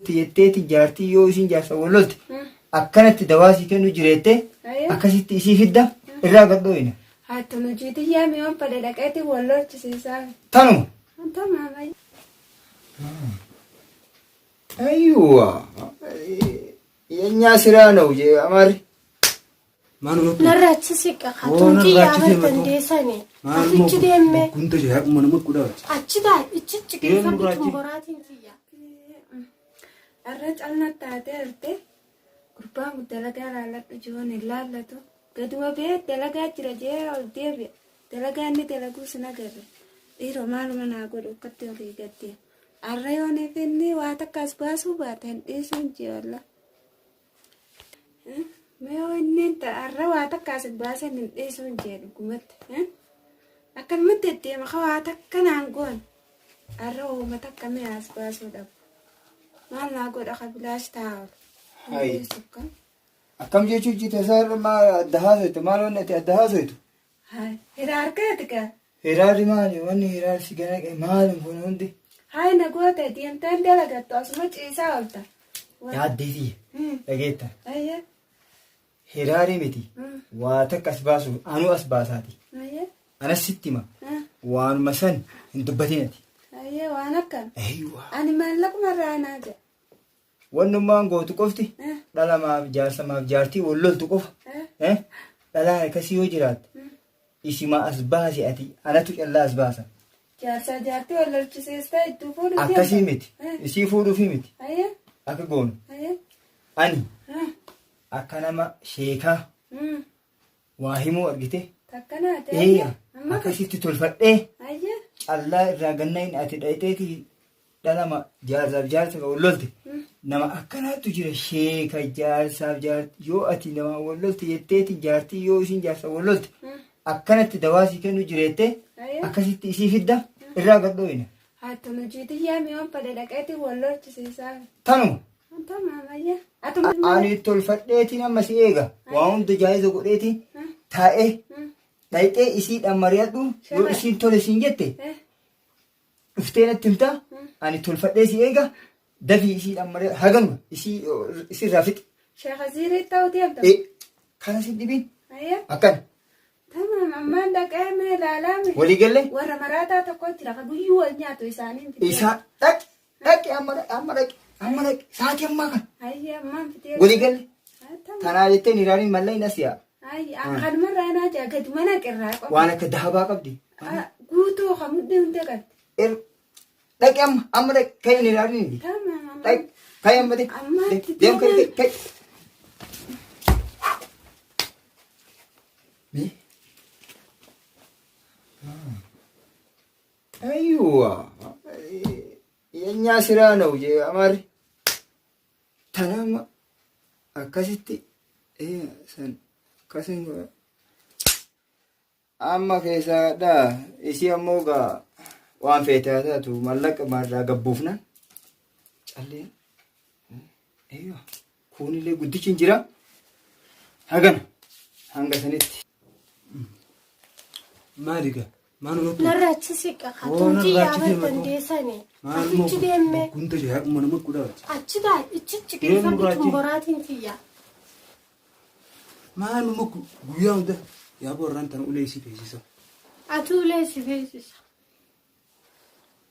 Tiyetteeti jaartii yoo isin jaarsa walolte akkanatti dawaasii kennu jireette akkasitti isii fidda irraa gadhooyina. Hattu nuti yaame waan fadhe dhaqeetti wallolchisiisaa. Tanuma. Tamam. Ayyuwa. Yenyaa siraa na'u jee amari. Narraachisiqa hatunti yaaba dandeessanii achichi deemme kunta jee haadhuma nama guddaa achitaa ichichi qeeffatu tumboraatiin tiyya. Arra calna taatee arte gurbaan dalagaa laalladhu jiruun hin laallatu gaduma bee dalagaa jira jee ol deebi'a dalagaa inni dalaguu sin agarre dhiiroo maaluma naa godhu akkatti olii gaddee arra yooneef inni waa takkaas baasuu baata hin dhiisuun jeewalla. Mee inni arra waa takkaas baasan hin dhiisuun jeedu gumatti akkanumatti deema waa takka naan goon arra uuma takka mi'aas baasuu dhabu. Maal naa godha qabilaash taa'u. Akkam jechuun jita isaa maa adda haasoitu maal wanni ati adda haasoitu? Hiraar keeti ka? Hiraarri maali wanni hiraar si gana maali kun hundi? Hayi nagoota deemtaan dalagattu asuma ciisaa oolta. Yaaddeetii dhageetta. Hiraari miti waa takka as baasu anuu as baasaati. Anas sitti hima waanuma san hin dubbatinati. Waan akkam? Ani maallaquma irraa naa jira. Wannummaan gootu qofti dhalamaaf jaarsamaaf jaartii walloltu qofa. Dhalaan akkasii yoo jiraatte isima as baasi ati anatu callaa as baasa. Jaarsaa jaartii wallolchisiistaa itti fuudhuuf. Akkasii miti isii fuudhuufi miti. Akka goonu. Ani akka nama sheekaa waa himuu argite. Takkanaa ta'e. Akkasitti tolfadhee. Callaa irraa gannayin ati dhayxeeti dhalama jaarsaaf jaarsa wallolte nama akkanaatu jira sheeka jaarsaaf jaartii yoo ati nama wallolte jetteeti jaartii yoo isin jaarsa wallolte akkanatti dawaasii kennu jireette akkasitti isii fidda irraa gadhooyina. Hattu nuti yaame waan fadhe dhaqeetti wallolchisiisaa. Tanuma. Tamam. Ani tolfadheetiin amma si eega waa hunda jaayiza godheetiin taa'ee. Dhayxee isiidhaan mari'adhu yoo isiin tole siin jette dhuftee natti himtaa ani tolfadhee si eega dafii isiidhaan mari'adhu haganuma isirraa fixi. Sheekhaziirii ta'uu deemta. Kana si dhibiin akkana. Tamam ammaan dhaqee mee ilaalaame. Walii galle. Warra maraataa tokko jira ka guyyuu wal nyaatu isaaniin fitee. Isaa dhaqi amma dhaqi sa'aatii ammaa kana. Ammaan fitee. Walii galle. Kanaa jetteen hiraariin mallee na si'a. Akkanuma irraa naa jaa gadi mana qirraa qofa. Waan akka dahabaa qabdi. Guutuu hamuudhee hundee qabdi. Dhaqi amma dhaqi kayin hiraariin indi. Dhaqi kayin amma dhaqi. Deem kayi. Ayyuwa. Yenyaa siraa na'u jee amari. Tanama akkasitti san. Kasin amma keessaadha isii ammoo gaa waan feetaa taatu mallaqa marraa gabbuufnan calleen kunillee guddichi hin jira hagana hanga sanitti. Maaliga maanu narraachisiqa hatunti yaaba dandeessanii achichi deemme kunta jee haadhuma nama guddaa achitaa ichichi qeeffatu tumboraatiin tiyya. Maanu muku guyyaa hunda yaaboo irraan tan ulee isii feesisa. Ati ulee isii feesisa.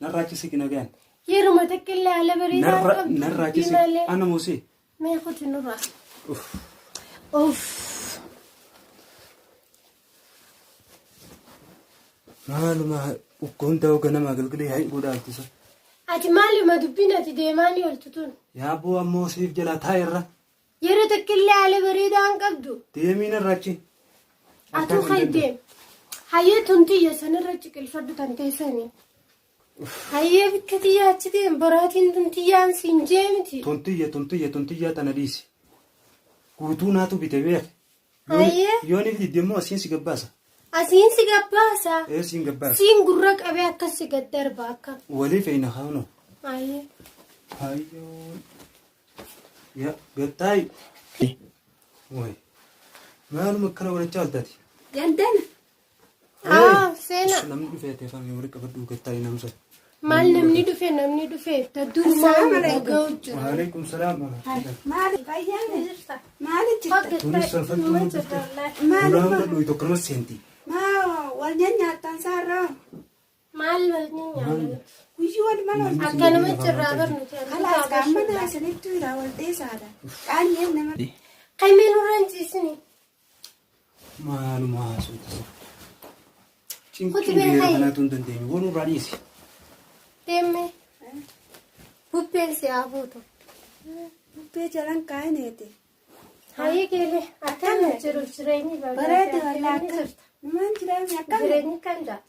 Narraachisiqi nagaan. Yeruma takkillee haala bareedaa qabdi. Narraachisiqi ana moosee. Mee kuti nurraa. Maaluma ukkoon ta'uu ganama galgalee hayi godhaa altisa. Ati maaluma dubbiin ati deemaanii oltutun. Yaaboo ammoo siif jalaa taa'erra. Yeroo takkillee haala bareedaan qabdu. Deemiin irraachi. Atuu haydeem. Hayyee tuntiyya sanarra ciqilfadhu tan teessanii. Hayyee bikka tiyyaa achi deem boraatiin tuntiyyaan siin jeemiti. Tuntiyya tana dhiisi. Guutuu naatu bite beek. Hayyee. Yooniif diddeemmoo asiin si gabbaasa. Asiin si gabbaasa. Siin gabbaasa. Siin gurra qabee akkas si gaddarba akka. Walii fe'ina haano. Hayyee. Hayyoo. Ya gattaayi. Woy. Maaluma akkana walitti altati. Gandana. Seena. Namni dhufee teeffamee walitti qabadhu gattaayi namsa. Maal namni dhufe tadduumaan dhaga'u jira. Waalaikum salaam. Maali fayyaane jirta? Maali jirta? Tunis salfatu waan jirte. Maali Bunaan gadhu tokko seenti. maa wal nyaattan saarraa? Maal wal nyaanna? Guyyuu wal mana wal Akkanuma jirraa barnuti. kalaas gammana isinitti jira wal dheesaadha. Qaanyeen nama. Qaymeen urraan ciisini. Maaluma haasuuti. Kuti Cinqii beekai. biyya kanaatu hin dandeenye. Waan irraa dhiisi. Deemme. Bubbeen si haa fuutu. Bubbee jalan kaa'ineeti. Hayyee keelee akkana jiruuf jireenyi Bareeda walaa akka namaan jiraame akkana. Jireenyi kan ja'a.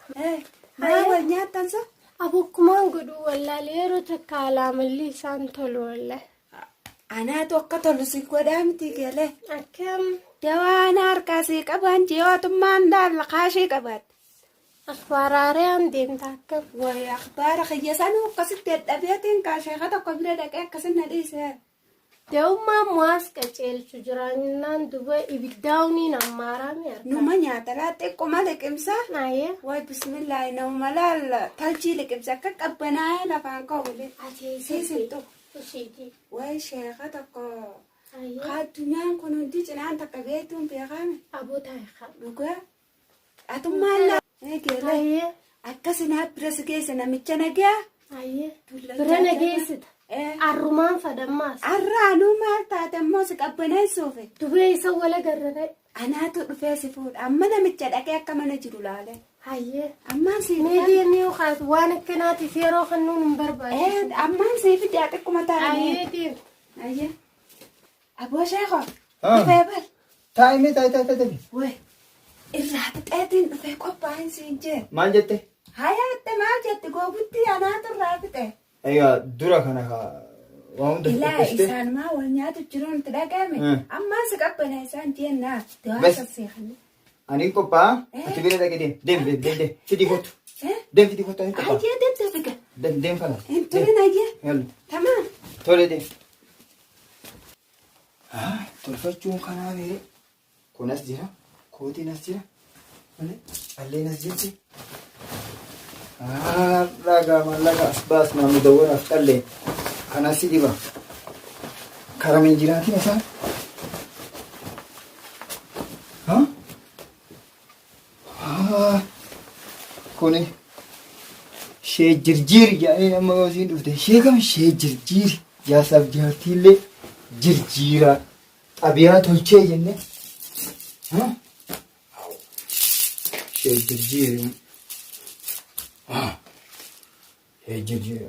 Maa wal nyaattan sa? Abukkumaan godhuu wallaalee yeroo takka alaamalli isaan tolu wallahi. Anaatu akka tolu si godhaa miti galee. Akkam Dawaan harkaa si qaban jiyootummaan daala kaashii qabatte. akhbaaraareen deemta akkam. Wayi akhbaara kiyya sanuu akkasitti dadhabeetiin kaasheeka tokko bira dhaqee akkasin na dhiise. Deemummaan muwaas qaceelchu jiraannaan duba ibiddaawuniin ammaaraame arga. Numa nyaata laatte qoma liqimsa. Naayee. Wayi bismillaahi nama laal talchii liqimsa akka qabbanaa'ee lafaan ka'ulee. Siisintu. Ushiitii. Wayi sheeka tokko. Hayyee. Addunyaan kun hundi cinaan takka beektuun beekame. Aboota eegaa. Dhugaa. Atummaan laa. Eegeela. Hayyee. Akkasinaaf bira si geesse namicha nagaa. Hayyee. Bira nageessita. Arrumaan fadammaas. Arraanuu maal taate ammoo si qabbaneessuufi. Dubee isa wala garrare. Anaatu dhufee si fuudha. Amma namicha dhaqee akka mana jiru laale. Hayyee. Ammaan si Meediyaa yookaan waan akkanaatiif yeroo kennuun hin barbaachisu. ammaan si fide xiqquma taa'anii. Hayyee deemu. Ayyee. Aboo sheekoo. Ah. Dhufee bal. Taa'imee taa'ee. Wayi. Irraa fixeetiin dhufee qophaa'in siin jee. Maal jette? Hayaatte maal jette goobutti anaatu irraa fixe. Egaa dura kana waan hunda Ilaa qopheessite. isaan maa wal nyaatu jiruun itti dhagahame. Ammaan si qabbana isaan jennaa. Dawaa Bas. sasseeqanii. Ani qophaa'a. Ati bira dhaqee deem. Fidii kottu. Deem fidii kottu ani qophaa'a. Ayyee deddeebiga. Deem kana. Hin turin ayyee. Yallu. Tamaan. Tole deem. Tolfachuun kanaa mee kun as jira. Kootiin as jira. Alleen as jirti. Ragaa mallaqa as baas namni dawwan as qallee. Kanas si dhiba. Karameen jiraatiin isaan. Kuni shee jirjiiri jedhanii nama hojiin dhufte. Shee kam shee jirjiiri. Jaasaaf jaartiillee jirjiiraa. Xabiyaa tolchee jenne. Shee jirjiiri. Shee jirjiiri.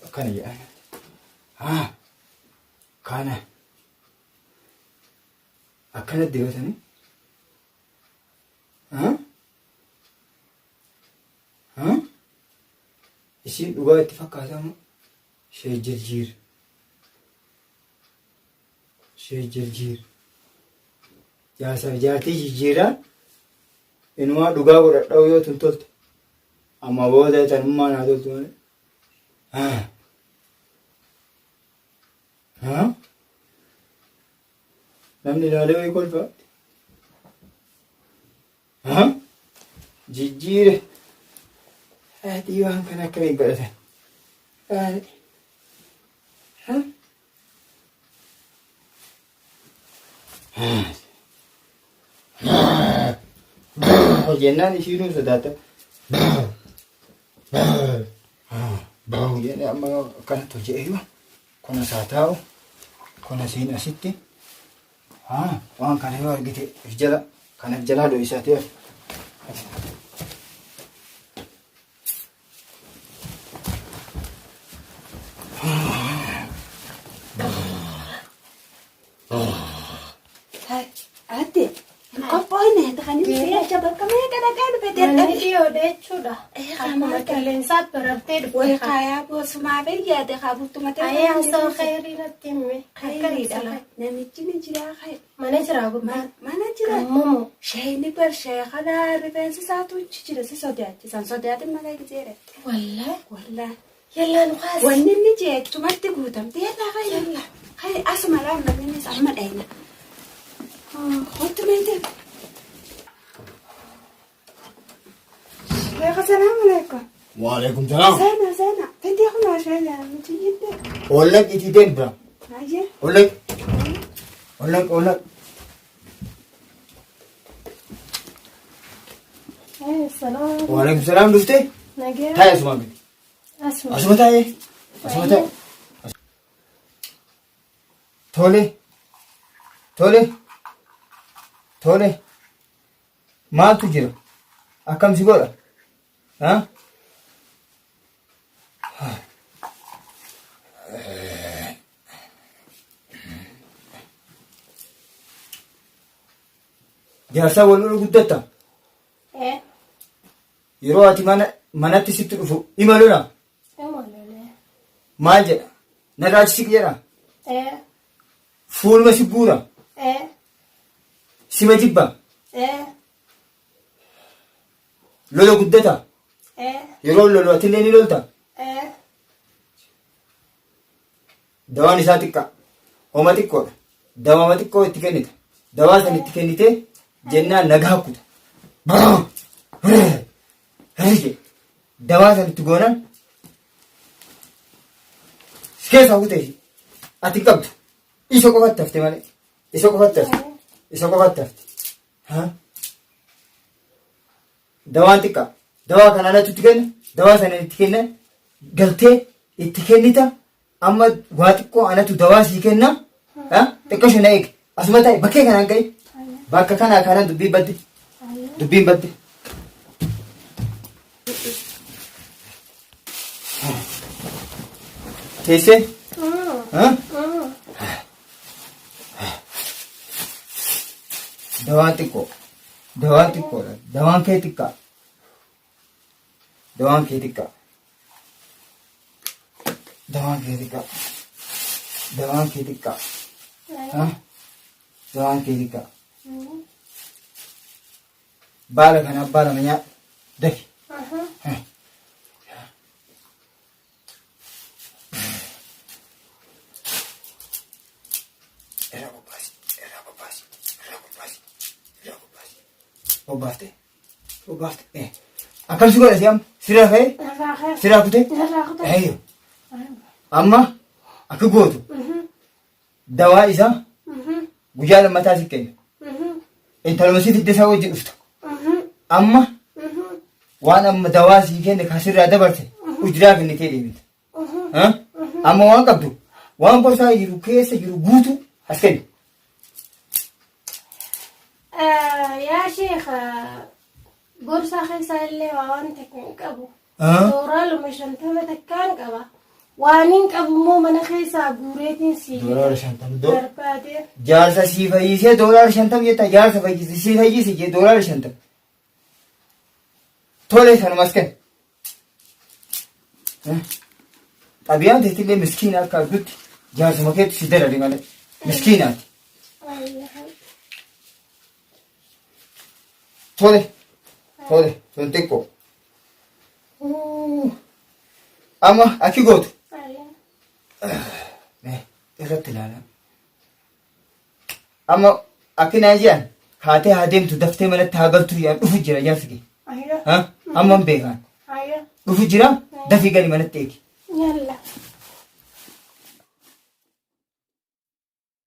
Akkana jedhama. Kana. Akkana dibatanii. Isiin dhugaa itti fakkaatamu shee jirjiir. Shee jirjiir. Jaasaaf jaartii jijjiiraan inumaa dhugaa godhadhaa'u yoo tun tolte. Amma booda tanummaa naa toltu malee. Namni ilaalee wayii kolfaa. Jijjiire. Haati waan kana akkamiin godhatan? Jennaan ishiinuu sodaata. Bahu jennee amma akkanatti hojje'ee kun asaa taa'u kun asiin asitti waan kana yoo argite if jala kanaaf jalaa dho'isaatee Ate. Qophoone kan inni si'acha bakka meeqa dhaqee dhufe Manni deddeebi. dhiyoodha jechuudha. Akkuma qilleensaatti baraftee dhufe. Wayi kaayaa boosumaa beeyyaate kaabultuma ta'e. Ayee haasawaa khayrii natti hime. Khayriidha. Namichi ni jiraa khayri. Mana jiraa gubbaan. Mana jira. Ammoo Sheeyni bar sheekana rifeensi isaatu jira si sodaachisan sodaatin malee gizeera. wallaahi Wallaahi. yallaan kaas. Wanni inni jeechumatti guutamte yallaa khayri. Khayri asuma laammanni inni amma dhayna. Hottu meete. Sheekha salaamu alaikum. Waalaikum salaam. Sana. Tanti aku nak saya macam itu. Ollak itiiteen bira. Aja. Ollak. Salam. Waalaikum salaam dhuftee? Nagaa. Taa'e asumaan gadi. Asuma. Asuma taa'e. Tole. Maaltu jira? Akkam si godha? Ha? Jaarsaa wal lolu guddatta? Yeroo ati manatti sitti dhufu imaludha? Maal jedha? Narraa siq jedha? Fuuluma si guura? Sima jibba? Lola guddata? Yeroo lolu atillee ni lolta? Dawaan isaa xiqqa. Homa xiqqoodha. Dawama xiqqoo itti kennita. Dawaa san itti kennitee jennaan nagaa kuta. Dawaa san itti goonan si keessaa kutee ati qabdu. Isa qofatti hafte malee. Isa qofatti hafte. Dawaan xiqqa. Dawaa kana anatu itti kenna. Dawaa sana itti kenna. Galtee itti kennita. Amma waa xiqqoo anatu dawaa sii kenna. Xiqqoo shana eegi. Asuma taa'e bakkee kanaan ga'i. Bakka kanaa kanaan dubbiin badde. Teessee? Dawaan xiqqoodha. Dawaan kee xiqqaa. Dawaan kee xiqqaa. Baala kanaaf baala manyaa dafi. Obbaafte. Akkam si godha si'am? Sirraa ka'ee? Sirraa kutee? Amma akka gootu dawaa isaa guyyaa lammataa si kenna. Intaluma si fidde isaa wajjin dhufta. Amma waan amma dawaa sii kenne kan sirraa dabarse ujuraa kennitee deemita. Amma waan qabdu waan borsaa jiru keessa jiru guutu as kenni. Yaa sheekha borsaa keessaa illee waan takkaan qabu. Dooraa luma 50 takkaan qaba. Waan hin qabu immoo mana keessaa guureetiin si barbaade. Jaarsa sii fayyisee $50 jetta. Jaarsa fayyise sii fayyise jee $50. Tole sanumas kenna. Xabiyaan teetillee miskiina akka argutti jaarsuma keetu si darare malee miskiinaati. Tole sun xiqqoo. Amma akki gootu. Irratti ilaala. Amma akki naa jiran haatee haa deemtu daftee manatti haa galtu yaan dhufu jira jaarsi kee. Amma hin beekan. Dhufu jira dafii gali manatti eegi.